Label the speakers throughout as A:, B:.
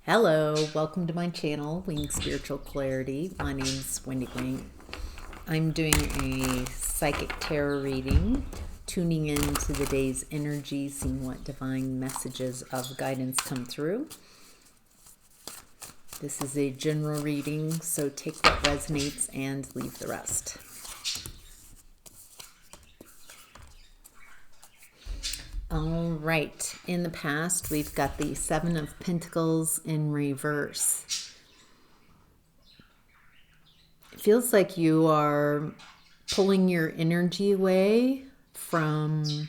A: Hello, welcome to my channel, Wing Spiritual Clarity. My name's Wendy Wing. I'm doing a psychic tarot reading, tuning into the day's energy, seeing what divine messages of guidance come through. This is a general reading, so take what resonates and leave the rest. All right, in the past, we've got the Seven of Pentacles in reverse. It feels like you are pulling your energy away from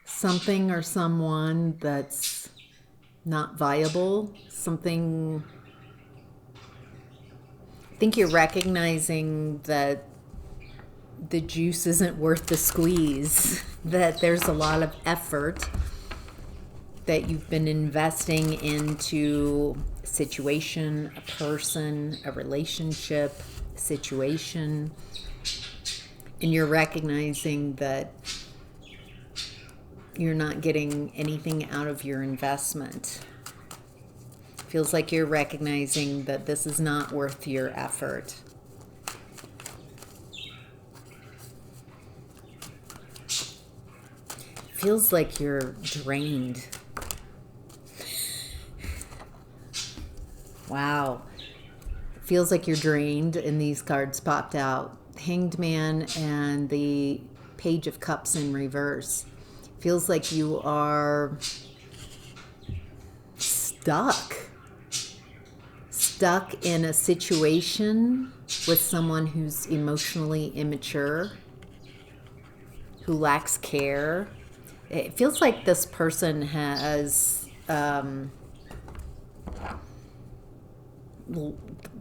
A: something or someone that's not viable. I think you're recognizing that the juice isn't worth the squeeze, that there's a lot of effort that you've been investing into a situation, a person, a relationship, a situation, and you're recognizing that you're not getting anything out of your investment. Feels like you're recognizing that this is not worth your effort. Feels like you're drained. Wow. Feels like you're drained, and these cards popped out. Hanged Man and the Page of Cups in reverse. Feels like you are stuck in a situation with someone who's emotionally immature, who lacks care. It feels like this person has,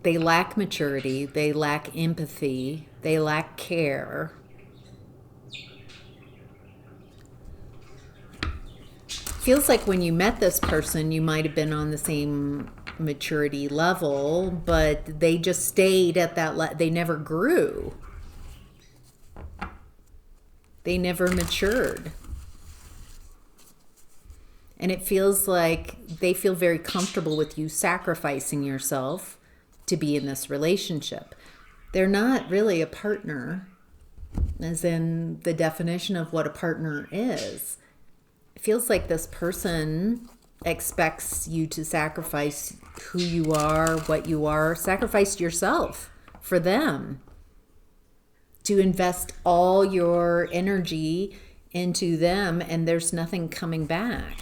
A: they lack maturity, they lack empathy, they lack care. Feels like when you met this person, you might have been on the same maturity level, but they just stayed at that they never grew. They never matured. And it feels like they feel very comfortable with you sacrificing yourself to be in this relationship. They're not really a partner, as in the definition of what a partner is. It feels like this person expects you to sacrifice who you are, what you are, sacrifice yourself for them, to invest all your energy into them, and there's nothing coming back.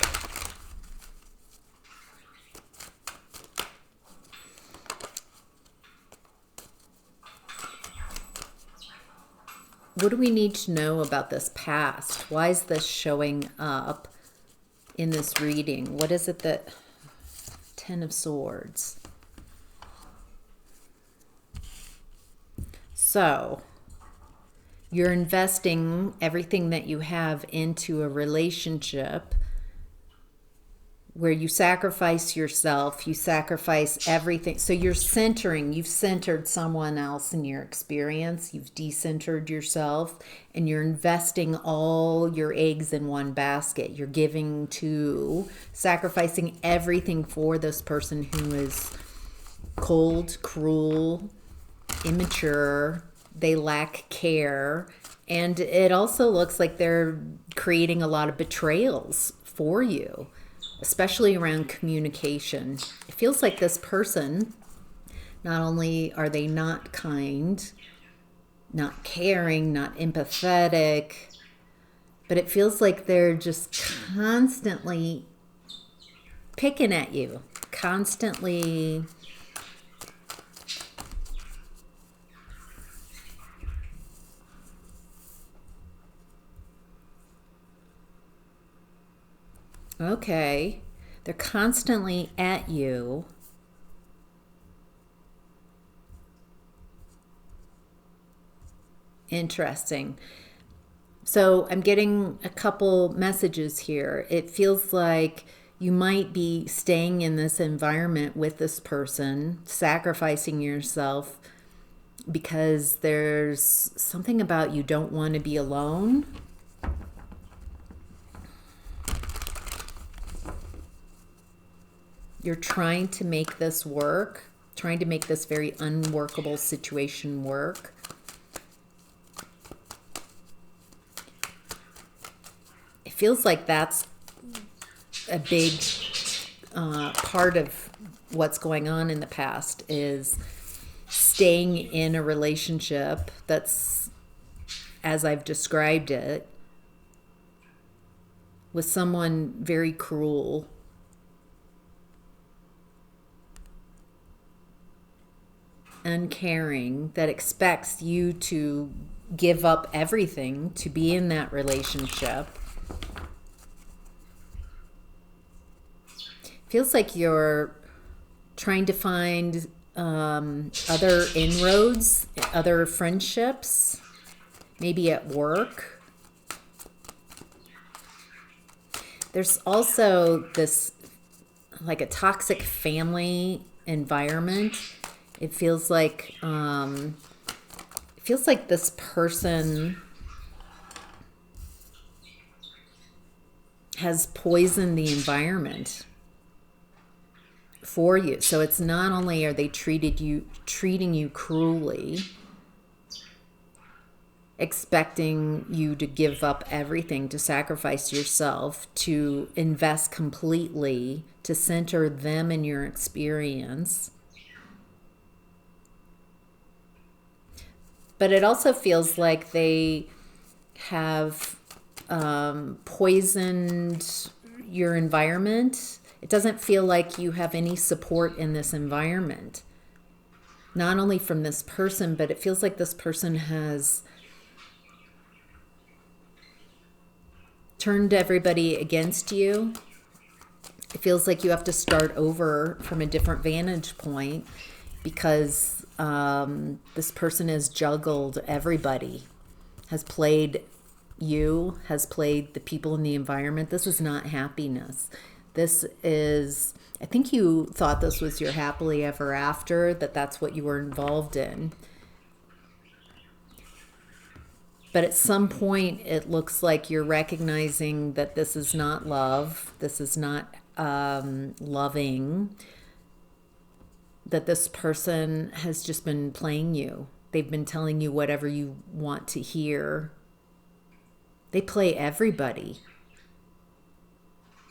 A: What do we need to know about this past? Why is this showing up in this reading? What is it that... Ten of Swords. So, you're investing everything that you have into a relationship where you sacrifice yourself, you sacrifice everything. So you've centered someone else in your experience, you've decentered yourself, and you're investing all your eggs in one basket. You're sacrificing everything for this person who is cold, cruel, immature, they lack care, and it also looks like they're creating a lot of betrayals for you, especially around communication. It feels like this person, not only are they not kind, not caring, not empathetic, but it feels like they're just constantly picking at you, constantly okay. They're constantly at you. Interesting. So I'm getting a couple messages here. It feels like you might be staying in this environment with this person, sacrificing yourself because there's something about you don't want to be alone. You're trying to make this work, trying to make this very unworkable situation work. It feels like that's a big part of what's going on in the past, is staying in a relationship that's, as I've described it, with someone very cruel, uncaring, that expects you to give up everything to be in that relationship. Feels like you're trying to find other inroads, other friendships, maybe at work. There's also this, like, a toxic family environment. It feels like this person has poisoned the environment for you. So it's not only are they treating you cruelly, expecting you to give up everything, to sacrifice yourself, to invest completely, to center them in your experience. But it also feels like they have poisoned your environment. It doesn't feel like you have any support in this environment. Not only from this person, but it feels like this person has turned everybody against you. It feels like you have to start over from a different vantage point, because this person has juggled everybody, has played you, has played the people in the environment. This is not happiness. This is, I think you thought this was your happily ever after, that's what you were involved in. But at some point, it looks like you're recognizing that this is not love. This is not loving. That this person has just been playing you. They've been telling you whatever you want to hear. They play everybody.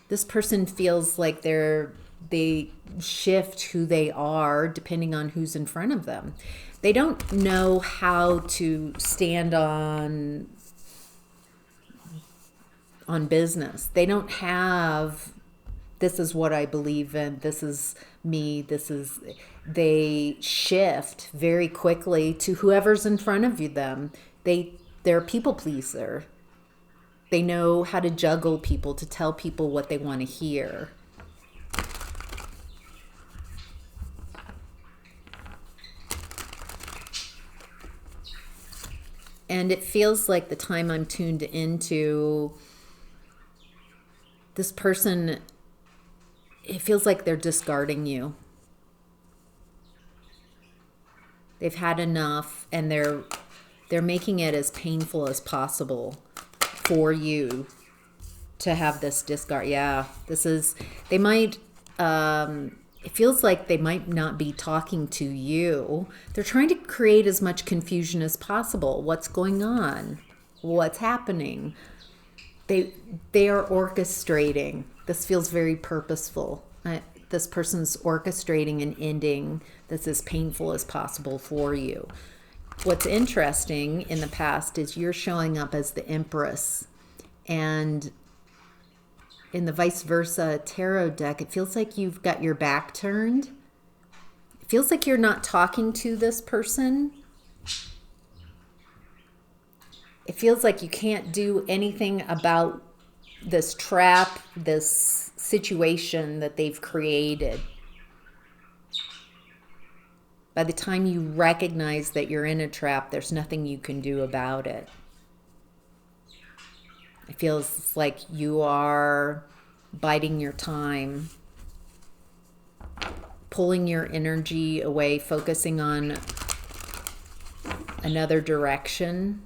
A: This person feels like they shift who they are depending on who's in front of them. They don't know how to stand on business. They don't have, this is what I believe in, this is me, they shift very quickly to whoever's in front of them. They're a people pleaser. They know how to juggle people, to tell people what they want to hear. And it feels like the time I'm tuned into, this person, it feels like they're discarding you. They've had enough, and they're making it as painful as possible for you to have this discard. Yeah, they might, it feels like they might not be talking to you. They're trying to create as much confusion as possible. What's going on? What's happening? They are orchestrating. This feels very purposeful. This person's orchestrating an ending that's as painful as possible for you. What's interesting in the past is you're showing up as the Empress, and in the vice versa tarot deck, it feels like you've got your back turned. It feels like you're not talking to this person. It feels like you can't do anything about this trap, this situation that they've created. By the time you recognize that you're in a trap, there's nothing you can do about it. It feels like you are biding your time, pulling your energy away, focusing on another direction.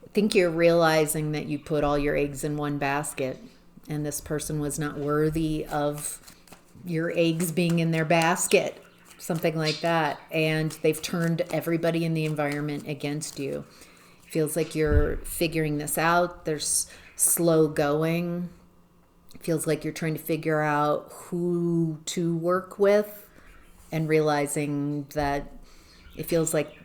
A: It think you're realizing that you put all your eggs in one basket and this person was not worthy of your eggs being in their basket, something like that. And they've turned everybody in the environment against you. Feels like you're figuring this out. There's slow going. Feels like you're trying to figure out who to work with and realizing that it feels like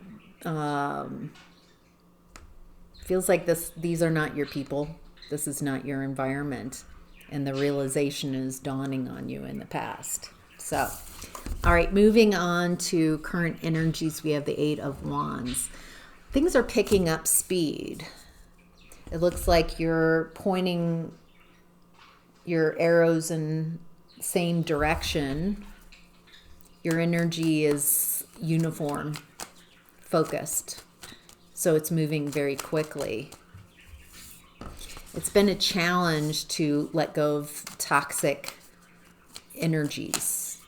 A: these are not your people. This is not your environment. And the realization is dawning on you in the past. So, all right, moving on to current energies, we have the Eight of Wands. Things are picking up speed. It looks like you're pointing your arrows in the same direction. Your energy is uniform, focused. So it's moving very quickly. It's been a challenge to let go of toxic energies.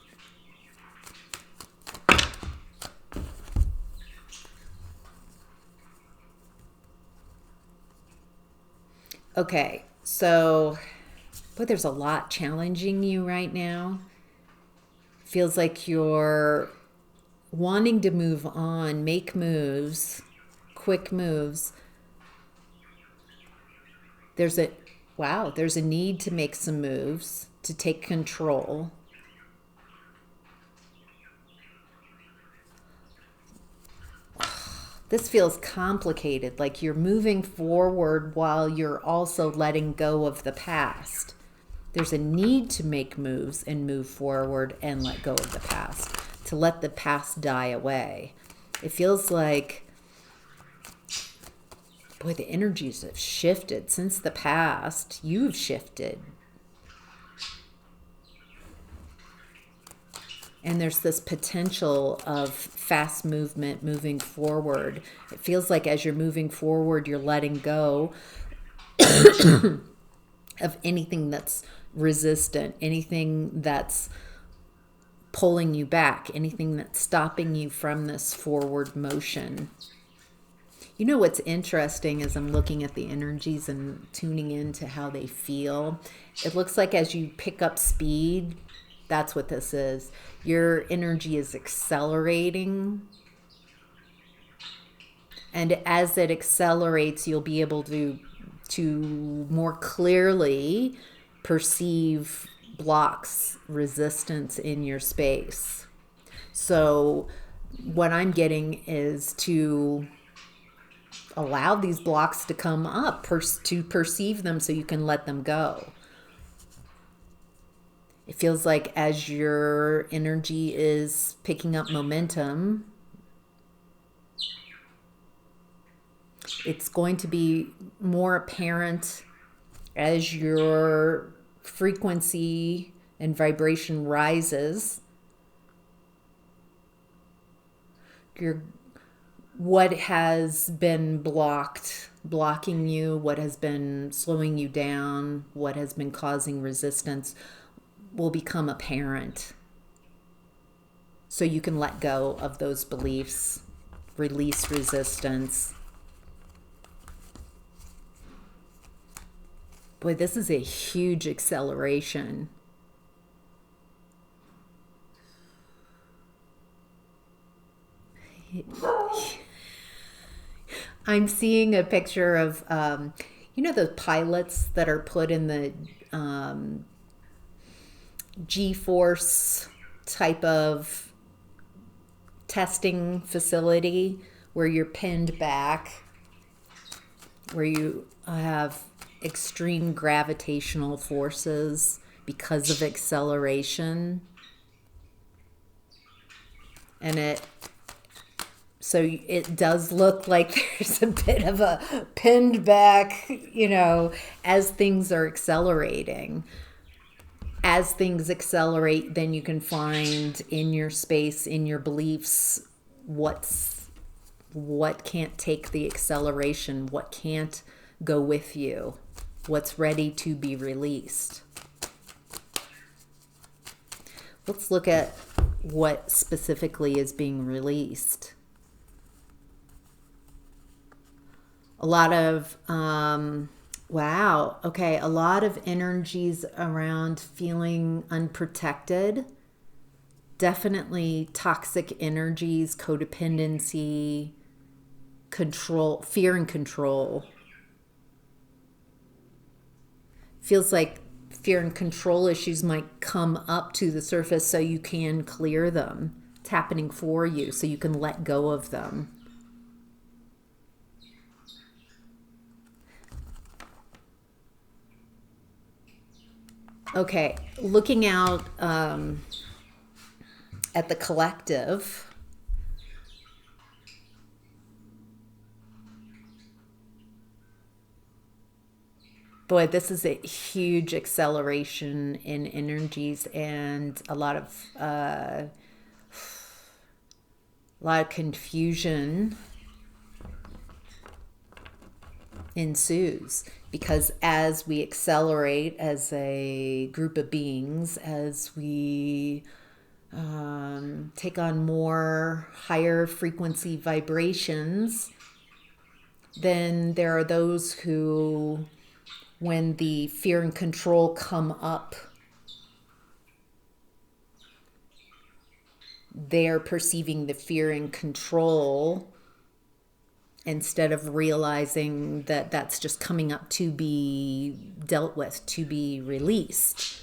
A: Okay, so, but there's a lot challenging you right now. Feels like you're wanting to move on, make moves, quick moves. There's a need to make some moves, to take control. This feels complicated, like you're moving forward while you're also letting go of the past. There's a need to make moves and move forward and let go of the past, to let the past die away. It feels like, boy, the energies have shifted since the past. You've shifted. And there's this potential of fast movement moving forward. It feels like as you're moving forward, you're letting go of anything that's resistant, anything that's pulling you back, anything that's stopping you from this forward motion. You know what's interesting as I'm looking at the energies and tuning into how they feel? It looks like as you pick up speed, that's what this is. Your energy is accelerating. And as it accelerates, you'll be able to more clearly perceive blocks, resistance in your space. So what I'm getting is to allow these blocks to come up, to perceive them so you can let them go. It feels like as your energy is picking up momentum, it's going to be more apparent as your frequency and vibration rises. What has been blocking you, what has been slowing you down, what has been causing resistance will become apparent. So you can let go of those beliefs, release resistance. Boy, this is a huge acceleration. I'm seeing a picture of, the pilots that are put in the G-force type of testing facility where you're pinned back, where you have extreme gravitational forces because of acceleration. And it does look like there's a bit of a pinned back, as things are accelerating. As things accelerate, then you can find in your space, in your beliefs, what can't take the acceleration, what can't go with you, what's ready to be released. Let's look at what specifically is being released. A lot of, wow, okay, a lot of energies around feeling unprotected. Definitely toxic energies, codependency, control, fear and control. Feels like fear and control issues might come up to the surface so you can clear them. It's happening for you so you can let go of them. Okay, looking out at the collective, boy, this is a huge acceleration in energies and a lot of confusion ensues, because as we accelerate as a group of beings, as we take on more higher frequency vibrations, then there are those who, when the fear and control come up, they're perceiving the fear and control instead of realizing that that's just coming up to be dealt with, to be released.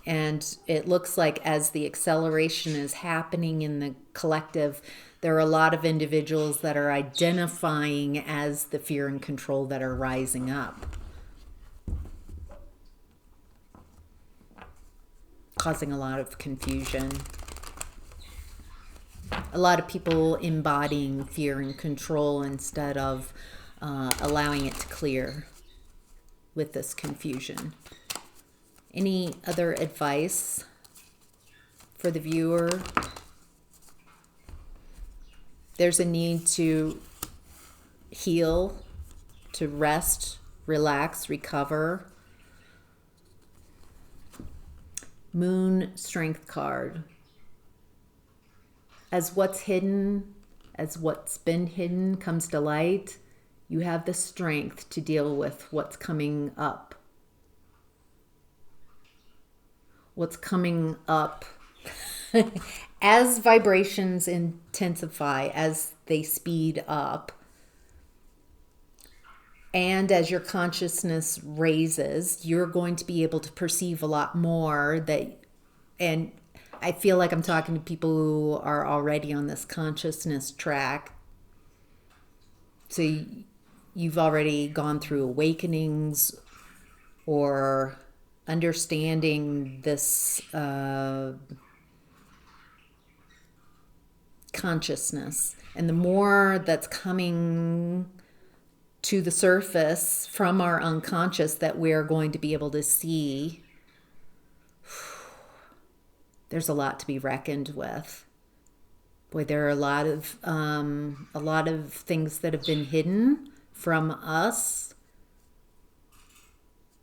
A: And it looks like as the acceleration is happening in the collective, there are a lot of individuals that are identifying as the fear and control that are rising up, causing a lot of confusion. A lot of people embodying fear and control instead of allowing it to clear with this confusion. Any other advice for the viewer? There's a need to heal, to rest, relax, recover. Moon Strength card. As what's hidden, as what's been hidden comes to light, you have the strength to deal with what's coming up. What's coming up as vibrations intensify, as they speed up, and as your consciousness raises, you're going to be able to perceive a lot more and I feel like I'm talking to people who are already on this consciousness track. So you've already gone through awakenings or understanding this consciousness. And the more that's coming to the surface from our unconscious that we're going to be able to see, there's a lot to be reckoned with. Boy, there are a lot of things that have been hidden from us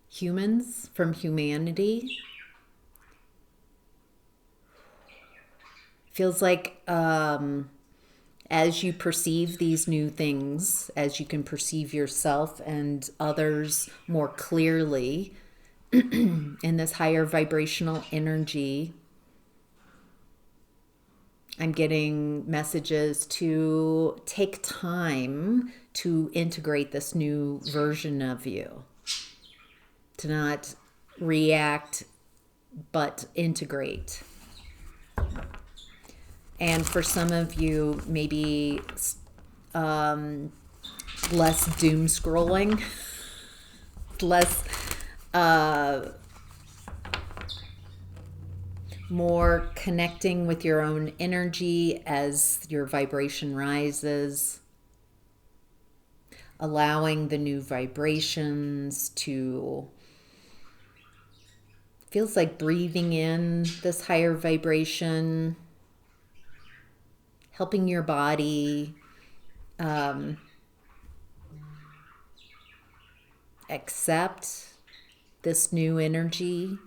A: humans, from humanity. Feels like as you perceive these new things, as you can perceive yourself and others more clearly in this higher vibrational energy, I'm getting messages to take time to integrate this new version of you, to not react, but integrate. And for some of you, maybe less doom scrolling, less more connecting with your own energy as your vibration rises, allowing the new vibrations to, feels like breathing in this higher vibration, helping your body accept this new energy.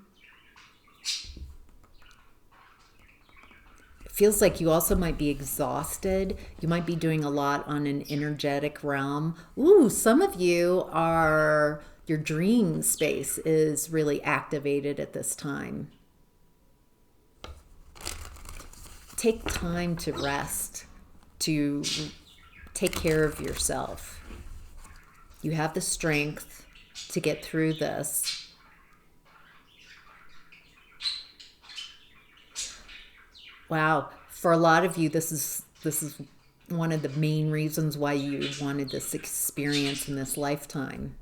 A: feels like you also might be exhausted. You might be doing a lot on an energetic realm. Ooh, some of you are, your dream space is really activated at this time. Take time to rest, to take care of yourself. You have the strength to get through this. Wow, for a lot of you, this is one of the main reasons why you wanted this experience in this lifetime,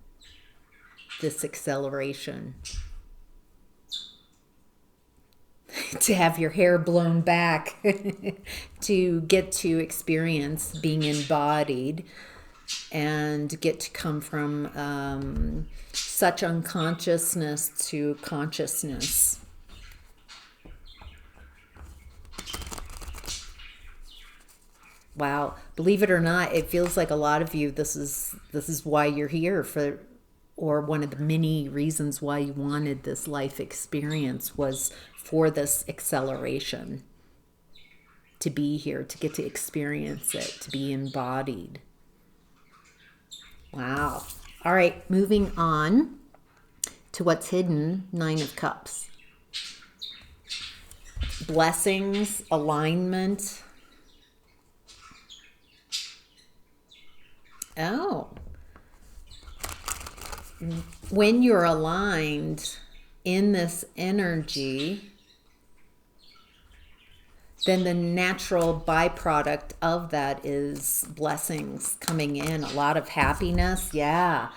A: this acceleration. To have your hair blown back, to get to experience being embodied and get to come from such unconsciousness to consciousness. Wow, believe it or not, it feels like a lot of you, this is why you're here, for, or one of the many reasons why you wanted this life experience was for this acceleration. To be here, to get to experience it, to be embodied. Wow. All right, moving on to what's hidden, 9 of Cups. Blessings, alignment. Oh. When you're aligned in this energy, then the natural byproduct of that is blessings coming in, a lot of happiness. Yeah.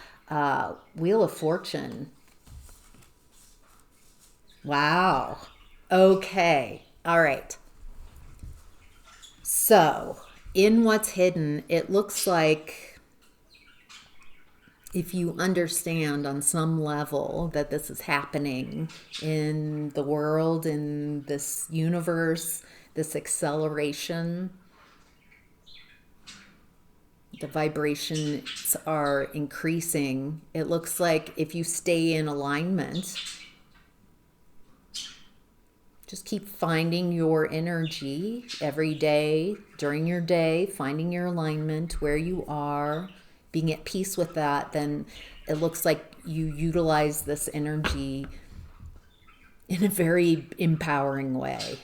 A: Wheel of Fortune. Wow. Okay. All right. So, in what's hidden, it looks like, if you understand on some level that this is happening in the world, in this universe, this acceleration, the vibrations are increasing. It looks like if you stay in alignment, just keep finding your energy every day, during your day, finding your alignment, where you are, being at peace with that, then it looks like you utilize this energy in a very empowering way.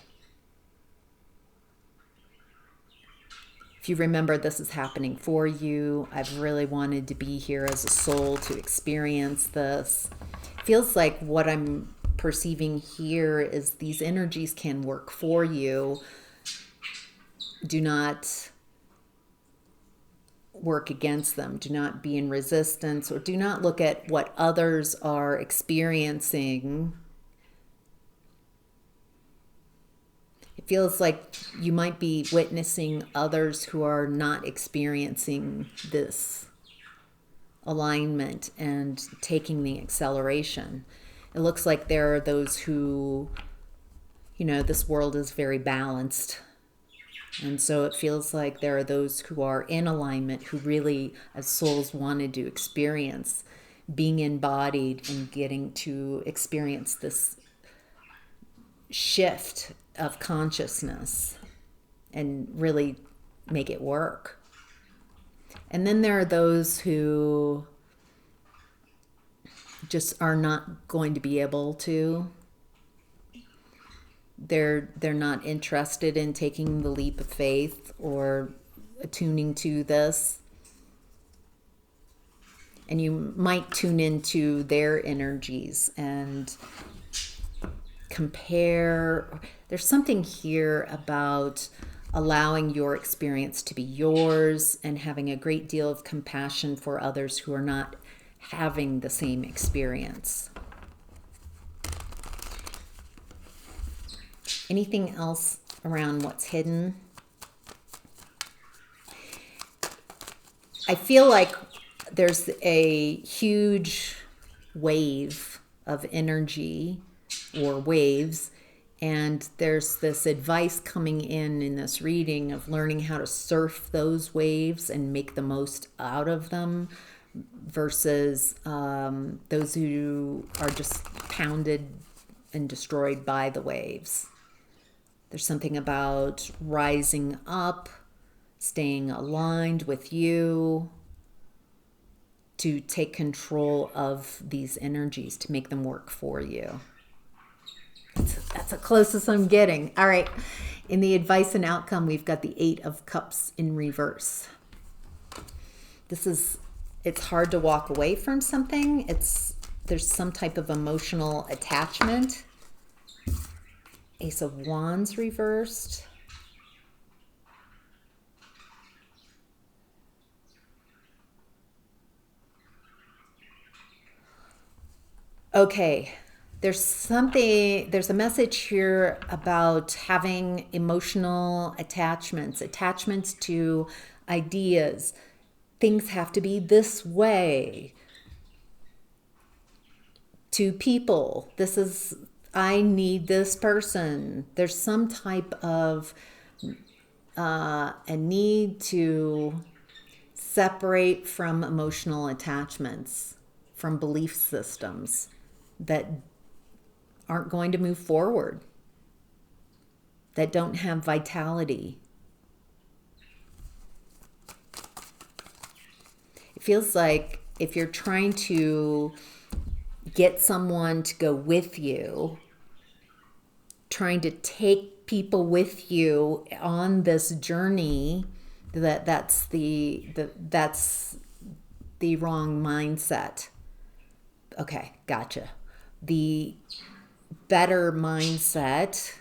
A: If you remember, this is happening for you. I've really wanted to be here as a soul to experience this. Feels like what I'm perceiving here is these energies can work for you. Do not work against them. Do not be in resistance, or do not look at what others are experiencing. It feels like you might be witnessing others who are not experiencing this alignment and taking the acceleration. It looks like there are those who, this world is very balanced. And so it feels like there are those who are in alignment, who really, as souls, wanted to experience being embodied and getting to experience this shift of consciousness and really make it work. And then there are those who just are not going to be able to. They're not interested in taking the leap of faith or attuning to this. And you might tune into their energies and compare. There's something here about allowing your experience to be yours and having a great deal of compassion for others who are not having the same experience. Anything else around what's hidden? I feel like there's a huge wave of energy or waves, and there's this advice coming in this reading of learning how to surf those waves and make the most out of them versus those who are just pounded and destroyed by the waves. There's something about rising up, staying aligned with you, to take control of these energies, to make them work for you. That's the closest I'm getting. All right. In the advice and outcome, we've got the 8 of Cups in reverse. It's hard to walk away from something. There's some type of emotional attachment. Ace of Wands reversed. Okay, there's a message here about having emotional attachments to ideas. Things have to be this way. To people, I need this person. There's some type of a need to separate from emotional attachments, from belief systems that aren't going to move forward, that don't have vitality. It feels like if you're trying to get someone to go with you, trying to take people with you on this journey, that's the wrong mindset. Okay, gotcha. The better mindset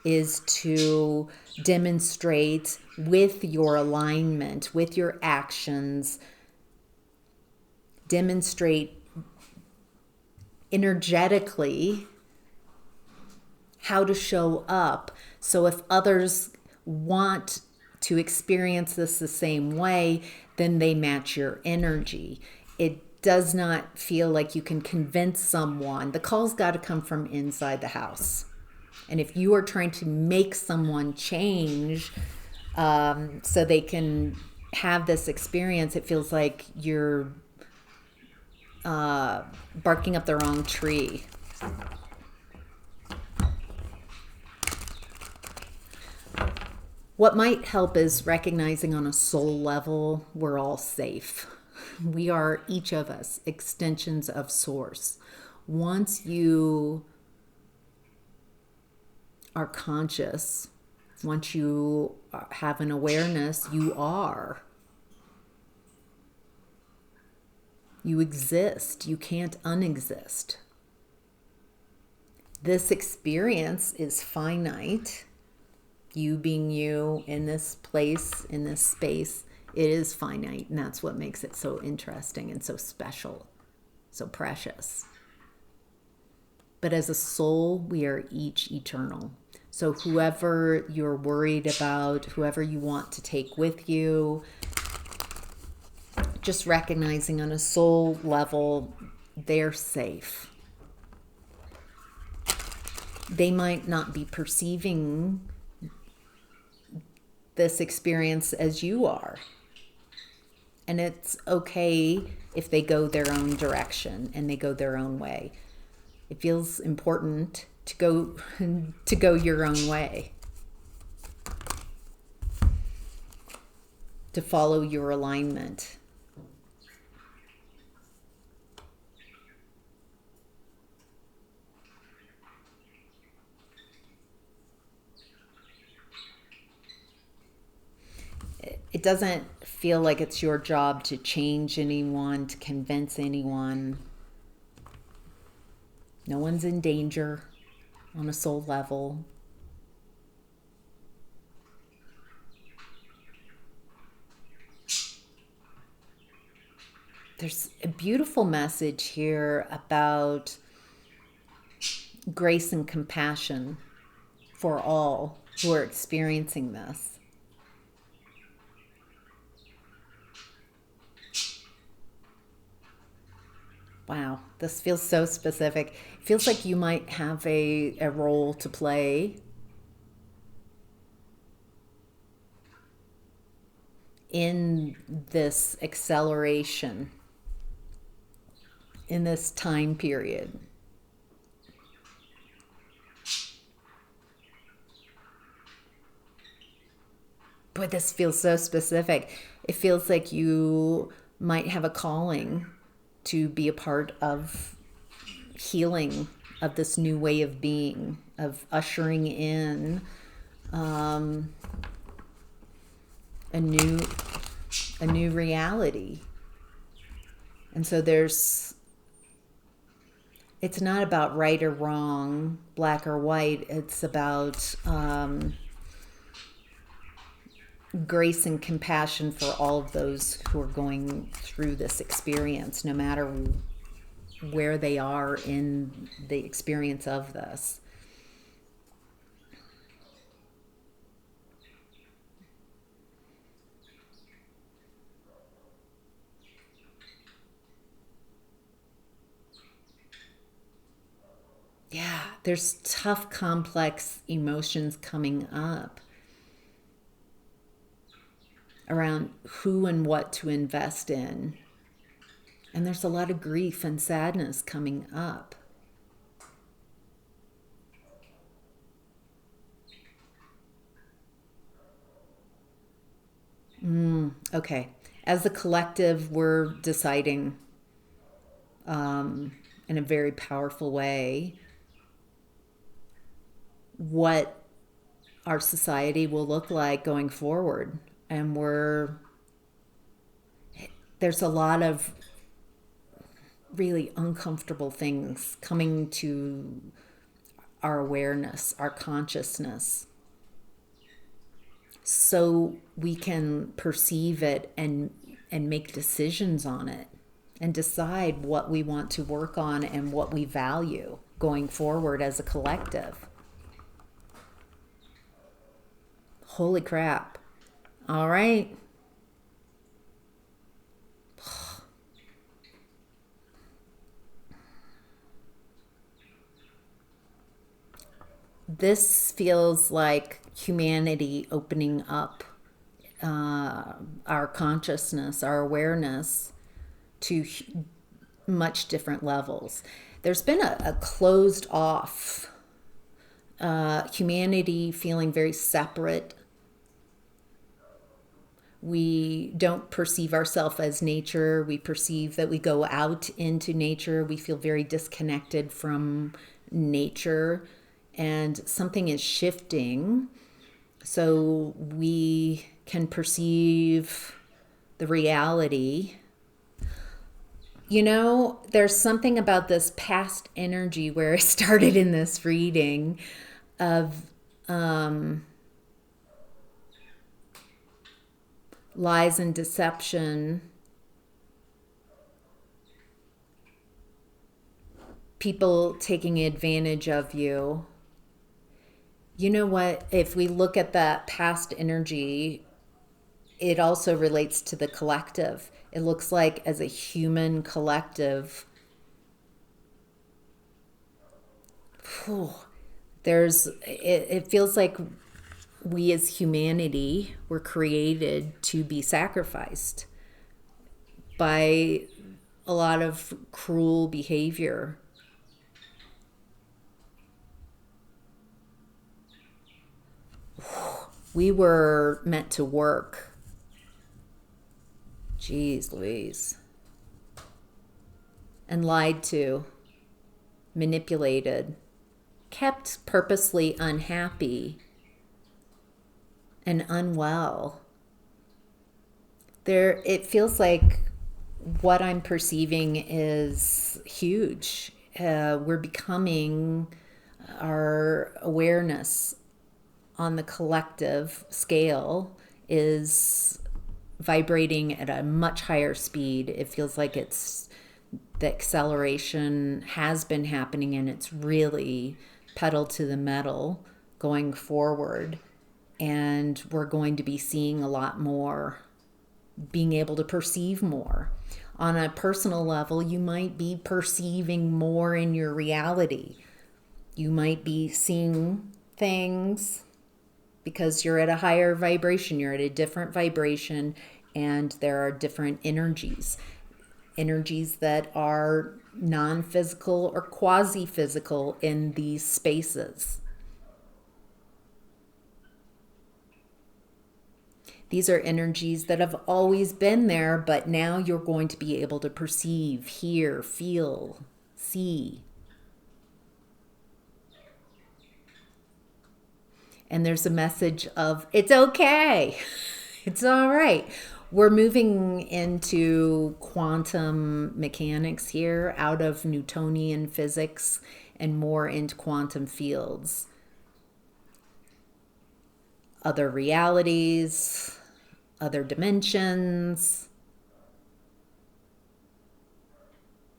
A: is to demonstrate with your alignment, with your actions, demonstrate energetically how to show up. So if others want to experience this the same way, then they match your energy. It does not feel like you can convince someone. The call's got to come from inside the house. And if you are trying to make someone change so they can have this experience, it feels like you're barking up the wrong tree. What might help is recognizing on a soul level, we're all safe. We are, each of us, extensions of Source. Once you are conscious, once you have an awareness, you are. You exist. You can't unexist. This experience is finite. You being you in this place, in this space, it is finite, and that's what makes it so interesting and so special, so precious. But as a soul, we are each eternal. So whoever you're worried about, whoever you want to take with you, just recognizing on a soul level, they're safe. They might not be perceiving this experience as you are. And it's okay if they go their own direction and they go their own way. It feels important to go your own way. To follow your alignment. It doesn't feel like it's your job to change anyone, to convince anyone. No one's in danger on a soul level. There's a beautiful message here about grace and compassion for all who are experiencing this. Wow, this feels so specific. It feels like you might have a role to play in this acceleration, in this time period. Boy, this feels so specific. It feels like you might have a calling to be a part of healing of this new way of being, of ushering in um, a new reality. And so it's not about right or wrong, black or white. It's about grace and compassion for all of those who are going through this experience, no matter where they are in the experience of this. Yeah, there's tough, complex emotions coming up around who and what to invest in. And there's a lot of grief and sadness coming up. Okay. As a collective, we're deciding in a very powerful way what our society will look like going forward. And there's a lot of really uncomfortable things coming to our awareness, our consciousness, so we can perceive it and make decisions on it and decide what we want to work on and what we value going forward as a collective. Holy crap. All right. This feels like humanity opening up our consciousness, our awareness to much different levels. There's been a closed off humanity feeling very separate. We don't perceive ourselves as nature. We perceive that we go out into nature. We feel very disconnected from nature, and something is shifting so we can perceive the reality. You know, there's something about this past energy where I started in this reading of lies and deception, people taking advantage of you. You know what? If we look at that past energy, it also relates to the collective. It looks like as a human collective, it feels like we as humanity were created to be sacrificed by a lot of cruel behavior. We were meant to work. Jeez Louise. And lied to, manipulated, kept purposely unhappy and unwell. It feels like what I'm perceiving is huge. We're becoming, our awareness on the collective scale is vibrating at a much higher speed. It feels like the acceleration has been happening, and it's really pedal to the metal going forward. And we're going to be seeing a lot more, being able to perceive more. On a personal level, you might be perceiving more in your reality. You might be seeing things because you're at a higher vibration, you're at a different vibration, and there are different energies that are non-physical or quasi-physical in these spaces. These are energies that have always been there, but now you're going to be able to perceive, hear, feel, see. And there's a message of, it's okay. It's all right. We're moving into quantum mechanics here, out of Newtonian physics and more into quantum fields. Other realities, other dimensions.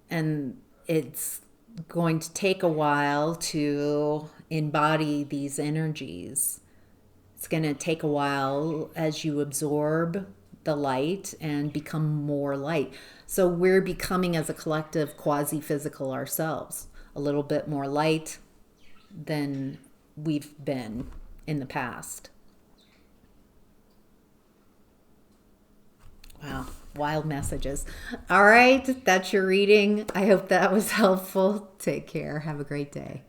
A: And it's going to take a while to embody these energies. It's going to take a while as you absorb the light and become more light. So we're becoming, as a collective, quasi-physical ourselves, a little bit more light than we've been in the past. Wow, wild messages. All right, that's your reading. I hope that was helpful. Take care. Have a great day.